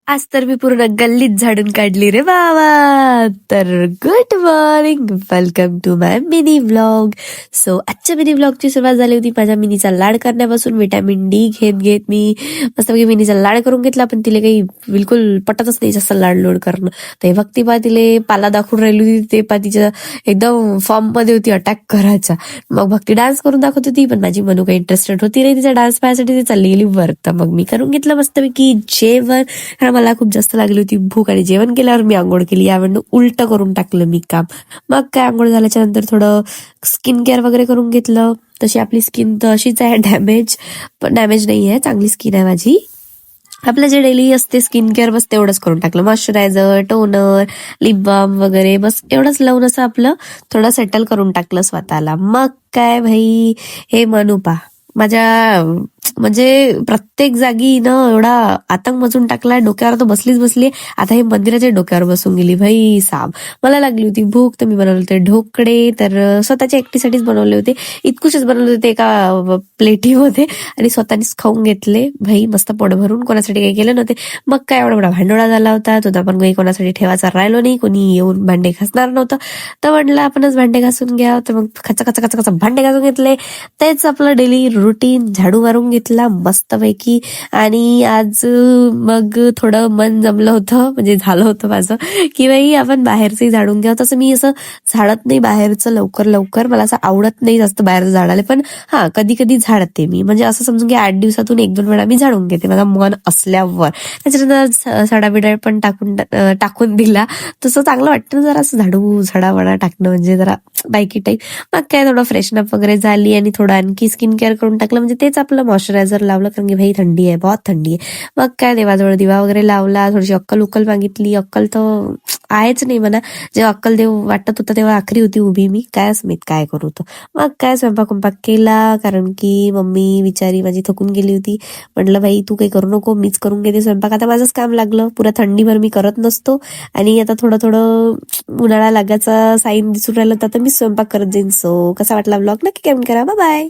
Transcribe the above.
आज तर मी पूर्ण गल्लीत झाडून काढली रे बाबा. तर good morning, welcome to my mini vlog. So आजच्या मिनी व्लॉगची सुरुवात झाली होती माझ्या मिनीचा लाड करण्यापासून. विटॅमिन डी घेत मी मस्तपैकी मिनीचा लाड करून घेतला, पण तिला काही बिलकुल पटतच नाही जास्त लाड लोड करणं. तर हे भक्ती पा तिले पाला दाखवून राहिली होती, ते पा तिच्या एकदम फॉर्म मध्ये होती अटॅक करायचा. मग भक्ती डान्स करून दाखवत होती, पण माझी मनू काही इंटरेस्टेड होती नाही तिचा डान्स पाहायसाठी, ती चालली गेली वर. तर मग मी करून घेतलं मस्तपैकी जेवण, कारण मला खूप जास्त लागली होती भूक. आणि जेवण केल्यावर मी आंघोळ केली, यावेळी उलट करून टाकलं मी काम. मग काय आंघोळ झाल्याच्या नंतर थोडं स्किन केअर वगैरे करून घेतलं. तशी आपली स्किन तर अशीच आहे, डॅमेज नाही आहे, चांगली स्किन आहे माझी. आपलं जे डेली असते स्किन केअर बस तेवढंच करून टाकलं. मॉइश्चरायझर, टोनर, लिप बाम वगैरे बस एवढंच लावून असं आपलं थोडं सेटल करून टाकलं स्वतःला. मग काय भाई, हे मनूपा माझ्या म्हणजे प्रत्येक जागी न एवढा आतंक मचून टाकला, डोक्यावर तर बसलीच बसली. आता हे मंदिराच्या डोक्यावर बसून गेली भाई साब. मला लागली होती भूक, तर मी बनवले होते ढोकळे. तर स्वतःच्या एकटीसाठीच बनवले होते, इतकुशेच बनवले होते एका प्लेटीमध्ये, आणि स्वतःनीच खाऊन घेतले भाई मस्त पोट भरून. कोणासाठी काही केलं नव्हते. मग काय एवढा मोठा भांडोळा झाला होता, तो आपण काही कोणासाठी ठेवायचा राहिलो नाही, कोणी येऊन भांडे घासणार नव्हतं. तर म्हटलं आपणच भांडे घासून घ्या. तर मग खचा भांडे घासून घेतले. तेच आपलं डेली रुटीन, झाडू मारून घेतला मस्तपैकी. आणि आज मग थोडं मन जमलं होतं, म्हणजे झालं होतं माझं की बाई आपण बाहेरचंही झाडून घ्यावं. तसं मी असं झाडत नाही बाहेरचं लवकर, मला असं आवडत नाही जास्त बाहेरचं झाडाले. पण हा कधी कधी झाडते मी, म्हणजे असं समजून की 8 दिवसातून 1-2 वेळा मी झाडून घेते माझं मन असल्यावर. त्याच्यानंतर सडाबिडा पण टाकून दिला. तसं चांगलं वाटतं जरा असं झाडावडा टाकणं, म्हणजे जरा बायकी टाईप. मग काय थोडं फ्रेशनअप वगैरे झाली, आणि थोडं आणखी स्किन केअर करून टाकलं. म्हणजे तेच आपलं मॉइश्चरायझर लावलं, कारण की भाई थंडी आहे, बहुत थंडी आहे. मग काय देवाजवळ दिवा वगैरे लावला, थोडीशी अक्कल मागितली. अक्कल तर आहेच नाही म्हणा, जेव्हा अक्कल देव वाटत होता तेव्हा आखरी होती उभी मी, काय समेत काय करू. तो मग काय स्वयंपाक केला, कारण की मम्मी बिचारी माझी थकून गेली होती. म्हटलं भाई तू काही करू नको, मीच करून घेते स्वयंपाक. आता माझंच काम लागलं, पुरा थंडीभर मी करत नसतो. आणि आता थोडं उन्हाळा लागायचा साईन दिसून राहिलं, तर मी स्वयंपाक करत जाईन. सो कसा वाटला ब्लॉग नक्की कमेंट करा. Bye bye.